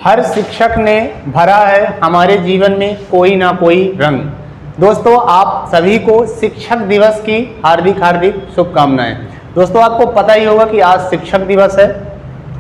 हर शिक्षक ने भरा है हमारे जीवन में कोई ना कोई रंग। दोस्तों, आप सभी को शिक्षक दिवस की हार्दिक हार्दिक शुभकामनाएं। दोस्तों, आपको पता ही होगा कि आज शिक्षक दिवस है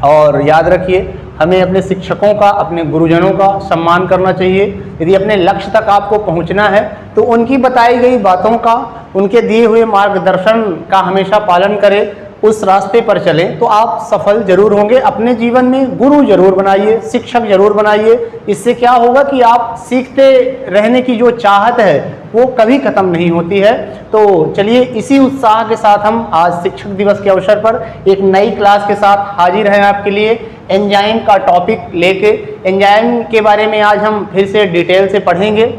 और याद रखिए, हमें अपने शिक्षकों का, अपने गुरुजनों का सम्मान करना चाहिए। यदि अपने लक्ष्य तक आपको पहुंचना है तो उनकी बताई गई बातों का, उनके दिए हुए मार्गदर्शन का हमेशा पालन करें, उस रास्ते पर चलें तो आप सफल जरूर होंगे। अपने जीवन में गुरु जरूर बनाइए, शिक्षक जरूर बनाइए। इससे क्या होगा कि आप सीखते रहने की जो चाहत है वो कभी खत्म नहीं होती है। तो चलिए, इसी उत्साह के साथ हम आज शिक्षक दिवस के अवसर पर एक नई क्लास के साथ हाजिर हैं आपके लिए, एंजाइम का टॉपिक लेके। एंजाइम के बारे में आज हम फिर से डिटेल से पढ़ेंगे।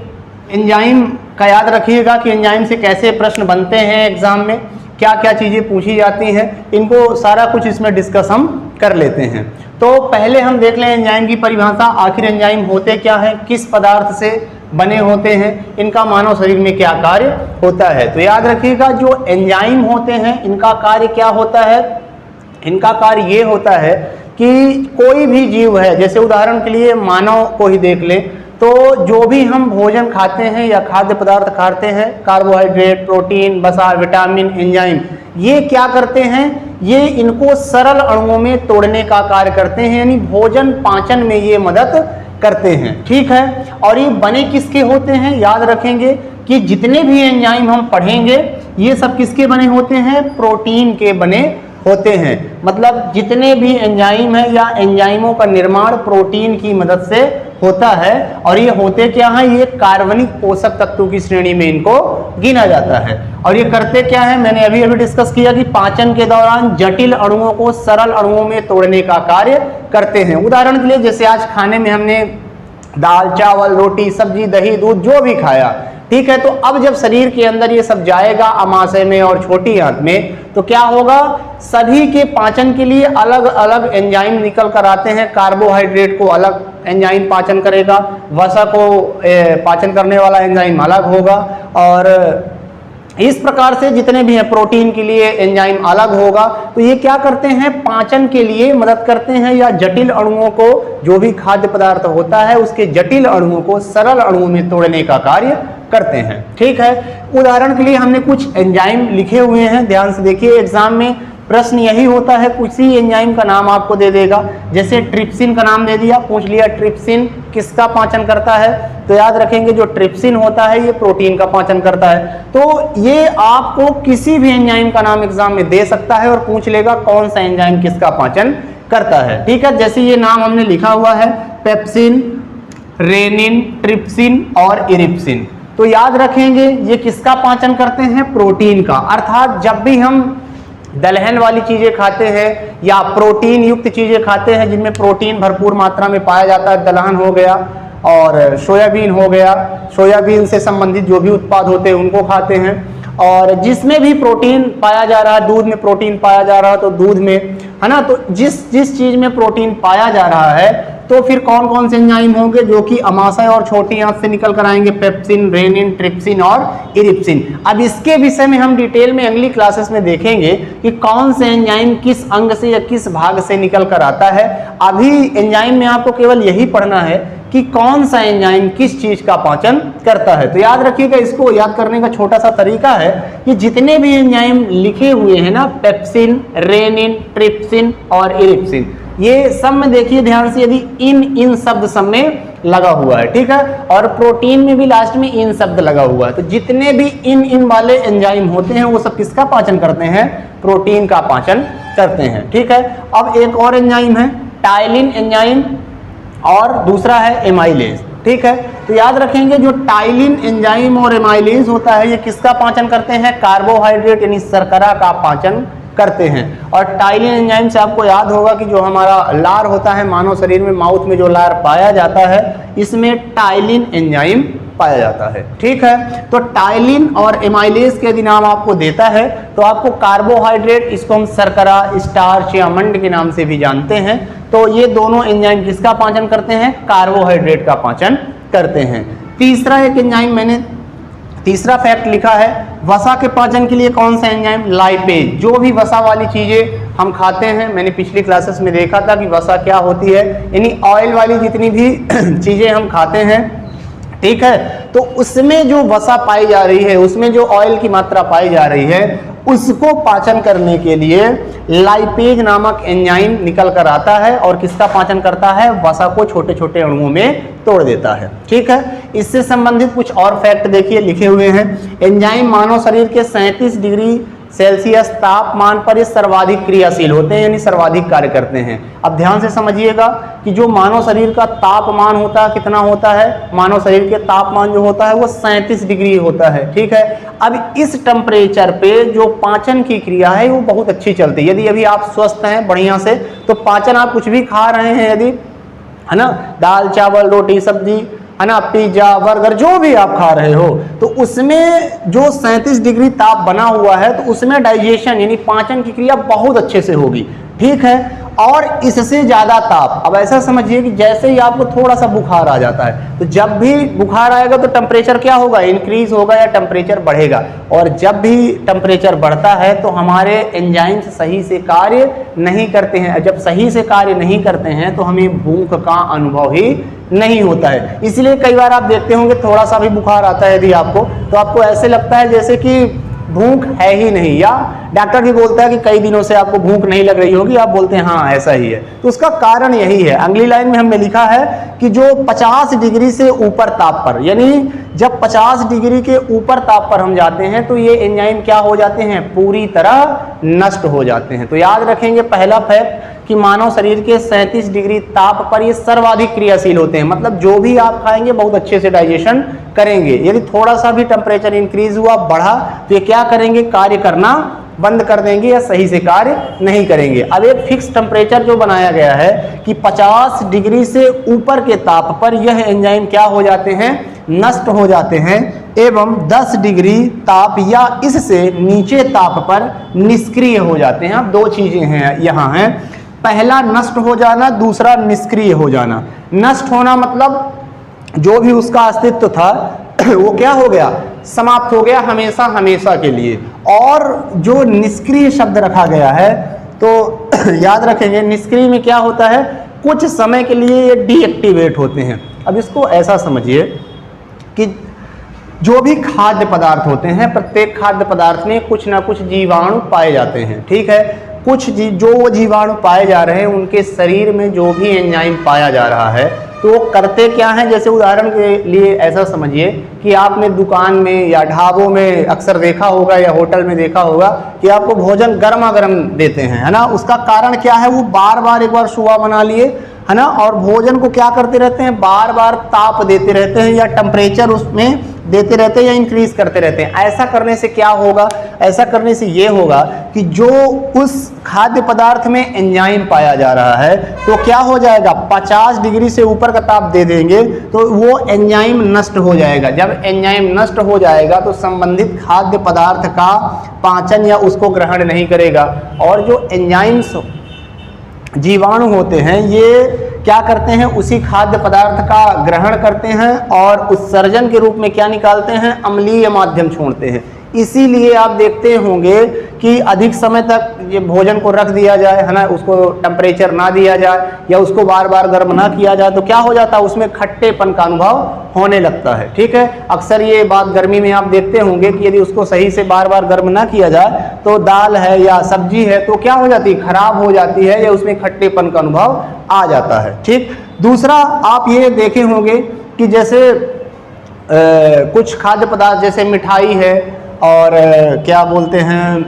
एंजाइम का याद रखिएगा कि एंजाइम से कैसे प्रश्न बनते हैं एग्जाम में, क्या क्या चीज़ें पूछी जाती हैं, इनको सारा कुछ इसमें डिस्कस हम कर लेते हैं। तो पहले हम देख लें एंजाइम की परिभाषा। आखिर एंजाइम होते क्या हैं, किस पदार्थ से बने होते हैं, इनका मानव शरीर में क्या कार्य होता है। तो याद रखिएगा, जो एंजाइम होते हैं इनका कार्य क्या होता है। इनका कार्य ये होता है कि कोई भी जीव है, जैसे उदाहरण के लिए मानव को ही देख लें, तो जो भी हम भोजन खाते हैं या खाद्य पदार्थ खाते हैं, कार्बोहाइड्रेट, प्रोटीन, वसा, विटामिन, एंजाइम, ये क्या करते हैं, ये इनको सरल अणुओं में तोड़ने का कार्य करते हैं, यानी भोजन पाचन में ये मदद करते हैं। ठीक है, और ये बने किसके होते हैं, याद रखेंगे कि जितने भी एंजाइम हम पढ़ेंगे ये सब किसके बने होते हैं, प्रोटीन के बने होते हैं। मतलब जितने भी एंजाइम है या एंजाइमों का निर्माण प्रोटीन की मदद से होता है। और ये होते क्या हैं, ये कार्बनिक पोषक तत्वों की श्रेणी में इनको गिना जाता है। और ये करते क्या है, मैंने अभी डिस्कस किया कि पाचन के दौरान जटिल अणुओं को सरल अणुओं में तोड़ने का कार्य करते हैं। उदाहरण के लिए, जैसे आज खाने में हमने दाल, चावल, रोटी, सब्जी, दही, दूध जो भी खाया, ठीक है, तो अब जब शरीर के अंदर ये सब जाएगा अमाशय में और छोटी आंत में, तो क्या होगा, सभी के पाचन के लिए अलग अलग एंजाइम निकल कर आते हैं। कार्बोहाइड्रेट को अलग एंजाइम पाचन करेगा, वसा को पाचन करने वाला एंजाइम अलग होगा, और इस प्रकार से जितने भी हैं प्रोटीन के लिए एंजाइम अलग होगा। तो ये क्या करते हैं, पाचन के लिए मदद करते हैं, या जटिल अणुओं को, जो भी खाद्य पदार्थ होता है उसके जटिल अणुओं को सरल अणुओं में तोड़ने का कार्य करते हैं। ठीक है, उदाहरण के लिए हमने कुछ एंजाइम लिखे हुए हैं, ध्यान से देखिए। एग्जाम में प्रश्न यही होता है, कुछ ही एंजाइम का नाम आपको दे देगा। जैसे ट्रिप्सिन का नाम दे दिया, पूछ लिया ट्रिप्सिन किसका पाचन करता है, तो याद रखेंगे जो ट्रिप्सिन होता है ये प्रोटीन का पाचन करता है। तो ये आपको किसी भी एंजाइम का नाम एग्जाम में दे सकता है और पूछ लेगा कौन सा एंजाइम किसका पाचन करता है। ठीक है, जैसे ये नाम हमने लिखा हुआ है, पेप्सिन, रेनिन, ट्रिप्सिन और इरिप्सिन। तो याद रखेंगे ये किसका पाचन करते हैं, प्रोटीन का। अर्थात जब भी हम दलहन वाली चीजें खाते हैं या प्रोटीन युक्त चीजें खाते हैं जिनमें प्रोटीन भरपूर मात्रा में पाया जाता है, दलहन हो गया और सोयाबीन हो गया, सोयाबीन से संबंधित जो भी उत्पाद होते हैं उनको खाते हैं, और जिसमें भी प्रोटीन पाया जा रहा है, दूध में प्रोटीन पाया जा रहा है तो दूध में, है ना। तो जिस चीज में प्रोटीन पाया जा रहा है, तो फिर कौन कौन से एंजाइम होंगे जो कि अमाशय और छोटी आंत से निकल कर आएंगे, पेप्सिन, रेनिन, ट्रिप्सिन और इरिप्सिन। अब इसके विषय में हम डिटेल में अगली क्लासेस में देखेंगे कि कौन से एंजाइम किस अंग से या किस भाग से निकल कर आता है। अभी एंजाइम में आपको केवल यही पढ़ना है कि कौन सा एंजाइम किस चीज का पाचन करता है। तो याद रखिएगा, इसको याद करने का छोटा सा तरीका है कि जितने भी एंजाइम लिखे हुए हैं ना, पेप्सिन, रेनिन, ट्रिप्सिन और इरिप्सिन, ये सब में देखिए ध्यान से, यदि इन शब्द सब में लगा हुआ है, ठीक है, और प्रोटीन में भी लास्ट में इन शब्द लगा हुआ है। तो जितने भी इन वाले एंजाइम होते हैं वो सब किसका पाचन करते हैं, प्रोटीन का पाचन करते हैं। ठीक है, अब एक और एंजाइम है टाइलिन एंजाइम, और दूसरा है एमाइलेज। ठीक है, तो याद रखेंगे जो टाइलिन एंजाइम और एमाइलेज होता है ये किसका पाचन करते हैं, कार्बोहाइड्रेट यानी शर्करा का पाचन करते हैं। और टाइलिन एंजाइम से आपको याद होगा कि जो हमारा लार होता है मानव शरीर में, माउथ में जो लार पाया जाता है, इसमें टाइलिन एंजाइम पाया जाता है। ठीक है, तो टाइलिन और एमाइलेज के यदि नाम आपको देता है तो आपको कार्बोहाइड्रेट, इसको हम शर्करा, स्टार्च या मंड के नाम से भी जानते हैं। तो ये दोनों एंजाइम किसका पाचन करते हैं, कार्बोहाइड्रेट का पाचन करते हैं। तीसरा एक एंजाइम मैंने तीसरा फैक्ट लिखा है, वसा के पाचन के लिए कौन सा एंजाइम? लाइपेज। जो भी वसा वाली चीजें हम खाते हैं, मैंने पिछली क्लासेस में देखा था कि वसा क्या होती है, यानी ऑयल वाली जितनी भी चीजें हम खाते हैं, ठीक है, तो उसमें जो वसा पाई जा रही है, उसमें जो ऑयल की मात्रा पाई जा रही है, उसको पाचन करने के लिए लाइपेज नामक एंजाइम निकल कर आता है और किसका पाचन करता है? वसा को छोटे छोटे अणुओं में तोड़ देता है। ठीक है, इससे संबंधित कुछ और फैक्ट देखिए लिखे हुए हैं। एंजाइम मानव शरीर के 37 डिग्री सेल्सियस तापमान पर ये सर्वाधिक क्रियाशील होते हैं, यानी सर्वाधिक कार्य करते हैं। अब ध्यान से समझिएगा कि जो मानव शरीर का तापमान होता है, कितना होता है? मानव शरीर के तापमान जो होता है वो 37 डिग्री होता है। ठीक है, अब इस टेम्परेचर पे जो पाचन की क्रिया है वो बहुत अच्छी चलती है। यदि अभी आप स्वस्थ हैं बढ़िया से, तो पाचन आप कुछ भी खा रहे हैं, यदि है ना, दाल चावल रोटी सब्जी, है ना, पिज्जा बर्गर, जो भी आप खा रहे हो, तो उसमें जो 37 डिग्री ताप बना हुआ है, तो उसमें डाइजेशन यानी पाचन की क्रिया बहुत अच्छे से होगी। ठीक है, और इससे ज्यादा ताप, अब ऐसा समझिए कि जैसे ही आपको थोड़ा सा बुखार आ जाता है, तो जब भी बुखार आएगा तो टेम्परेचर क्या होगा? इंक्रीज होगा या टेम्परेचर बढ़ेगा। और जब भी टेम्परेचर बढ़ता है तो हमारे एंजाइम्स सही से कार्य नहीं करते हैं। जब सही से कार्य नहीं करते हैं तो हमें भूख का अनुभव ही नहीं होता है। इसलिए कई बार आप देखते होंगे थोड़ा सा भी बुखार आता है यदि आपको, तो आपको ऐसे लगता है जैसे कि भूख है ही नहीं, या डॉक्टर भी बोलता है कि कई दिनों से आपको भूख नहीं लग रही होगी, आप बोलते हैं हाँ ऐसा ही है। तो उसका कारण यही है। अगली लाइन में हमने लिखा है कि जो 50 डिग्री से ऊपर ताप पर, यानी जब 50 डिग्री के ऊपर ताप पर हम जाते हैं तो ये एंजाइम क्या हो जाते हैं? पूरी तरह नष्ट हो जाते हैं। तो याद रखेंगे पहला फैक्ट कि मानव शरीर के 37 डिग्री ताप पर ये सर्वाधिक क्रियाशील होते हैं, मतलब जो भी आप खाएंगे बहुत अच्छे से डाइजेशन करेंगे। यदि थोड़ा सा भी टेम्परेचर इंक्रीज हुआ, बढ़ा, तो ये क्या करेंगे? कार्य करना बंद कर देंगे या सही से कार्य नहीं करेंगे। अब एक फिक्स टेम्परेचर जो बनाया गया है कि 50 डिग्री से ऊपर के ताप पर यह एंजाइम क्या हो जाते हैं? नष्ट हो जाते हैं, एवं 10 डिग्री ताप या इससे नीचे ताप पर निष्क्रिय हो जाते हैं। अब दो चीजें हैं यहाँ हैं, पहला नष्ट हो जाना, दूसरा निष्क्रिय हो जाना। नष्ट होना मतलब जो भी उसका अस्तित्व था वो क्या हो गया? समाप्त हो गया हमेशा हमेशा के लिए। और जो निष्क्रिय शब्द रखा गया है, तो याद रखेंगे निष्क्रिय में क्या होता है? कुछ समय के लिए ये डीएक्टिवेट होते हैं। अब इसको ऐसा समझिए कि जो भी खाद्य पदार्थ होते हैं, प्रत्येक खाद्य पदार्थ में कुछ ना कुछ जीवाणु पाए जाते हैं। ठीक है, कुछ जो जीवाणु पाए जा रहे हैं उनके शरीर में जो भी एंजाइम पाया जा रहा है, तो वो करते क्या हैं? जैसे उदाहरण के लिए ऐसा समझिए कि आपने दुकान में या ढाबों में अक्सर देखा होगा या होटल में देखा होगा कि आपको भोजन गर्मा गर्म देते हैं, है ना। उसका कारण क्या है? वो बार बार एक बार सुबह बना लिए, है ना, और भोजन को क्या करते रहते हैं? बार बार ताप देते रहते हैं या टेम्परेचर उसमें देते रहते हैं या इंक्रीज करते रहते हैं। ऐसा करने से क्या होगा? ऐसा करने से ये होगा कि जो उस खाद्य पदार्थ में एंजाइम पाया जा रहा है, तो क्या हो जाएगा? 50 डिग्री से ऊपर का ताप दे देंगे तो वो एंजाइम नष्ट हो जाएगा। जब एंजाइम नष्ट हो जाएगा तो संबंधित खाद्य पदार्थ का पाचन या उसको ग्रहण नहीं करेगा, और जो एंजाइम्स जीवाणु होते हैं ये क्या करते हैं? उसी खाद्य पदार्थ का ग्रहण करते हैं और उत्सर्जन के रूप में क्या निकालते हैं? अम्लीय माध्यम छोड़ते हैं। इसीलिए आप देखते होंगे कि अधिक समय तक ये भोजन को रख दिया जाए, है ना, उसको टेम्परेचर ना दिया जाए या उसको बार बार गर्म ना किया जाए, तो क्या हो जाता है? उसमें खट्टेपन का अनुभव होने लगता है। ठीक है, अक्सर ये बात गर्मी में आप देखते होंगे कि यदि उसको सही से बार बार गर्म ना किया जाए तो दाल है या सब्जी है तो क्या हो जाती है? खराब हो जाती है या उसमें खट्टेपन का अनुभव आ जाता है। ठीक, दूसरा आप ये देखे होंगे कि जैसे कुछ खाद्य पदार्थ जैसे मिठाई है और क्या बोलते हैं,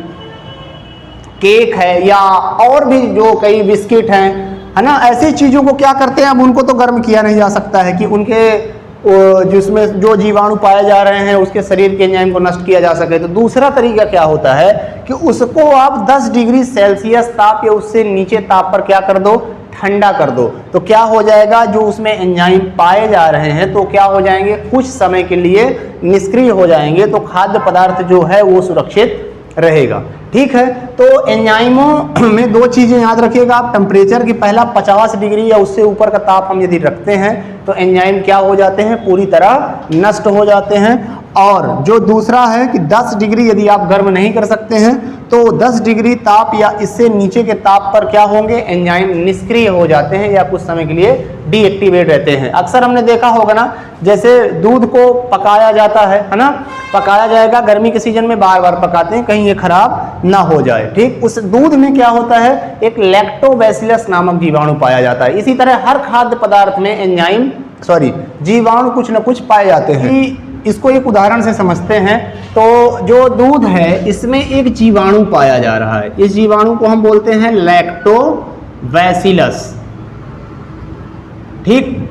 केक है, या और भी जो कई बिस्किट हैं, है ना, ऐसी चीज़ों को क्या करते हैं? अब उनको तो गर्म किया नहीं जा सकता है कि उनके जिसमें जो जीवाणु पाए जा रहे हैं उसके शरीर के एंजाइम को नष्ट किया जा सके। तो दूसरा तरीका क्या होता है कि उसको आप 10 डिग्री सेल्सियस ताप या उससे नीचे ताप पर क्या कर दो? ठंडा कर दो। तो क्या हो जाएगा? जो उसमें एंजाइम पाए जा रहे हैं तो क्या हो जाएंगे? कुछ समय के लिए निष्क्रिय हो जाएंगे, तो खाद्य पदार्थ जो है वो सुरक्षित रहेगा। ठीक है, तो एंजाइमों में दो चीजें याद रखिएगा आप, टेम्परेचर की पहला 50 डिग्री या उससे ऊपर का ताप हम यदि रखते हैं तो एंजाइम क्या हो जाते हैं? पूरी तरह नष्ट हो जाते हैं। और जो दूसरा है कि 10 डिग्री यदि आप गर्म नहीं कर सकते हैं तो 10 डिग्री ताप या इससे नीचे के ताप पर क्या होंगे, एंजाइम निष्क्रिय हो जाते हैं या कुछ समय के लिए डीएक्टिवेट रहते हैं। अक्सर हमने देखा होगा ना, जैसे दूध को पकाया जाता है ना, पकाया जाएगा, गर्मी के सीजन में बार बार पकाते हैं कहीं ये खराब ना हो जाए। ठीक, उस दूध में क्या होता है, एक लैक्टोबैसिलस नामक जीवाणु पाया जाता है। इसी तरह हर खाद्य पदार्थ में एंजाइम जीवाणु कुछ न कुछ पाए जाते हैं। इसको एक उदाहरण से समझते हैं। तो जो दूध है इसमें एक जीवाणु पाया जा रहा है, इस जीवाणु को हम बोलते हैं लैक्टोबैसिलस। ठीक,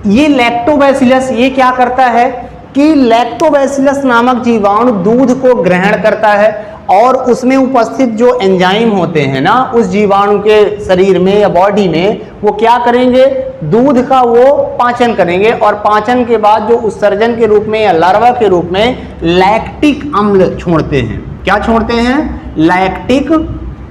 ये लैक्टोबैसिलस ये क्या करता है कि लैक्टोबैसिलस नामक जीवाणु दूध को ग्रहण करता है और उसमें उपस्थित जो एंजाइम होते हैं ना उस जीवाणु के शरीर में या बॉडी में, वो क्या करेंगे, दूध का वो पाचन करेंगे और पाचन के बाद जो उत्सर्जन के रूप में या लार्वा के रूप में लैक्टिक अम्ल छोड़ते हैं। क्या छोड़ते हैं, लैक्टिक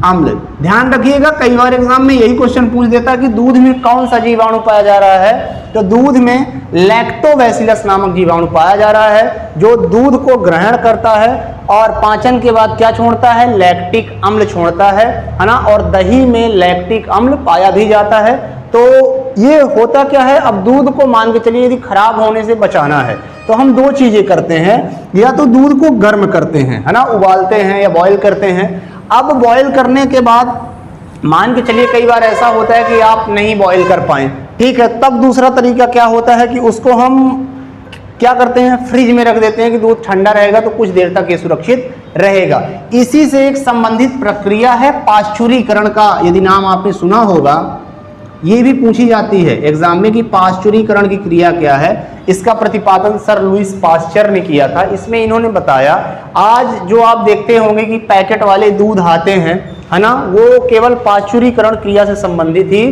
अम्ल। ध्यान रखिएगा, कई बार एग्जाम में यही क्वेश्चन पूछ देता है कि दूध में कौन सा जीवाणु पाया जा रहा है, तो दूध में लैक्टोबैसिलस नामक जीवाणु पाया जा रहा है जो दूध को ग्रहण करता है और पाचन के बाद क्या छोड़ता है, लैक्टिक अम्ल छोड़ता है ना। और दही में लैक्टिक अम्ल पाया भी जाता है। तो ये होता क्या है, अब दूध को मान के चलिए यदि खराब होने से बचाना है तो हम दो चीजें करते हैं, या तो दूध को गर्म करते हैं है ना, उबालते हैं या बॉयल करते हैं। अब बॉयल करने के बाद मान के चलिए कई बार ऐसा होता है कि आप नहीं बॉयल कर पाए, ठीक है, तब दूसरा तरीका क्या होता है कि उसको हम क्या करते हैं, फ्रिज में रख देते हैं कि दूध ठंडा रहेगा तो कुछ देर तक ये सुरक्षित रहेगा। इसी से एक संबंधित प्रक्रिया है पाश्चुरीकरण का, यदि नाम आपने सुना होगा, ये भी पूछी जाती है एग्जाम में कि पाश्चुरीकरण की क्रिया क्या है। इसका प्रतिपादन सर लुईस पाश्चर ने किया था। इसमें इन्होंने बताया, आज जो आप देखते होंगे कि पैकेट वाले दूध आते हैं है ना, वो केवल पाश्चुरीकरण क्रिया से संबंधित ही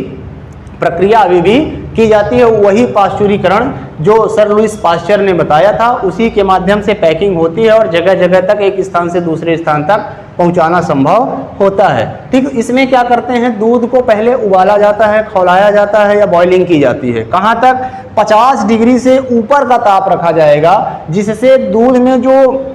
प्रक्रिया अभी भी की जाती है। वही पाश्चुरीकरण जो सर लुईस पाश्चर ने बताया था, उसी के माध्यम से पैकिंग होती है और जगह जगह तक, एक स्थान से दूसरे स्थान तक पहुंचाना संभव होता है। ठीक, इसमें क्या करते हैं, दूध को पहले उबाला जाता है, खौलाया जाता है या बॉइलिंग की जाती है। कहाँ तक, 50 डिग्री से ऊपर का ताप रखा जाएगा, जिससे दूध में जो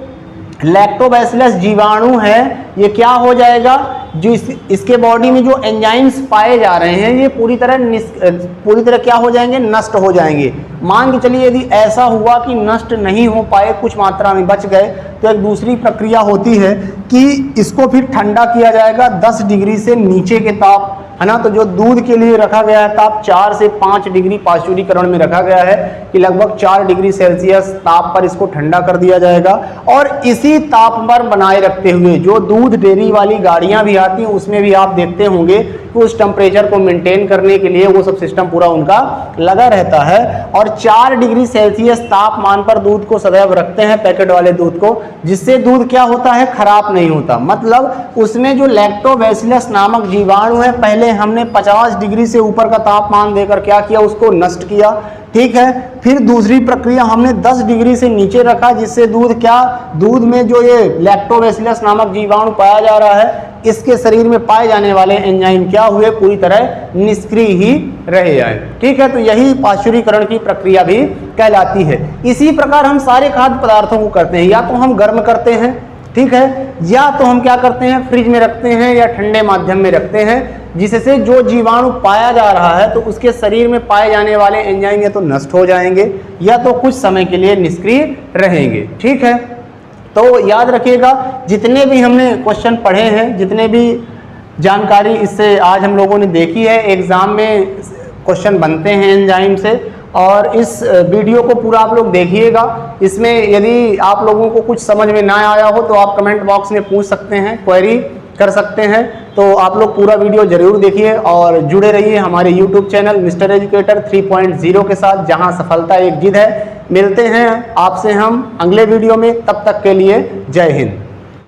लैक्टोबैसिलस जीवाणु है ये क्या हो जाएगा, जो इसके बॉडी में जो एंजाइम्स पाए जा रहे हैं ये पूरी तरह क्या हो जाएंगे, नष्ट हो जाएंगे। मान के चलिए यदि ऐसा हुआ कि नष्ट नहीं हो पाए, कुछ मात्रा में बच गए, तो एक दूसरी प्रक्रिया होती है कि इसको फिर ठंडा किया जाएगा 10 डिग्री से नीचे के ताप है ना। तो जो दूध के लिए रखा गया है ताप 4 से 5 डिग्री पाश्चुरीकरण में रखा गया है कि लगभग 4 डिग्री सेल्सियस ताप पर इसको ठंडा कर दिया जाएगा। और इसी ताप पर बनाए रखते हुए जो दूध डेयरी वाली गाड़ियां भी आती हैं उसमें भी आप देखते होंगे कि उस टेम्परेचर को मेंटेन करने के लिए वो सब सिस्टम पूरा उनका लगा रहता है। और 4 डिग्री सेल्सियस तापमान पर दूध को सदैव रखते हैं, पैकेट वाले दूध को, जिससे दूध क्या होता है, खराब नहीं होता। मतलब उसमें जो लैक्टोबैसिलस नामक जीवाणु है, पहले हमने 50 डिग्री से ऊपर का तापमान देकर क्या किया, उसको नष्ट किया। ठीक है, फिर दूसरी प्रक्रिया हमने 10 डिग्री से नीचे रखा, जिससे दूध में जो ये लैक्टोबैसिलस नामक जीवाणु पाया जा रहा है, इसके शरीर में पाए जाने वाले एंजाइम क्या हुए, पूरी तरह निष्क्रिय ही रहे आए। ठीक है, तो यही पाश्चुरीकरण की प्रक्रिया भी कहलाती है। इसी प्रकार हम सारे खाद्य पदार्थों को करते हैं, या तो हम गर्म करते हैं, ठीक है, या तो हम क्या करते हैं, फ्रिज में रखते हैं या ठंडे माध्यम में रखते हैं, जिससे जो जीवाणु पाया जा रहा है तो उसके शरीर में पाए जाने वाले एंजाइम या तो नष्ट हो जाएंगे या तो कुछ समय के लिए निष्क्रिय रहेंगे। ठीक है, तो याद रखिएगा, जितने भी हमने क्वेश्चन पढ़े हैं, जितने भी जानकारी इससे आज हम लोगों ने देखी है, एग्जाम में क्वेश्चन बनते हैं एंजाइम से। और इस वीडियो को पूरा आप लोग देखिएगा। इसमें यदि आप लोगों को कुछ समझ में ना आया हो तो आप कमेंट बॉक्स में पूछ सकते हैं, क्वेरी कर सकते हैं। तो आप लोग पूरा वीडियो जरूर देखिए और जुड़े रहिए हमारे यूट्यूब चैनल मिस्टर एजुकेटर 3.0 के साथ, जहां सफलता एक जिद है। मिलते हैं आपसे हम अगले वीडियो में, तब तक के लिए जय हिंद।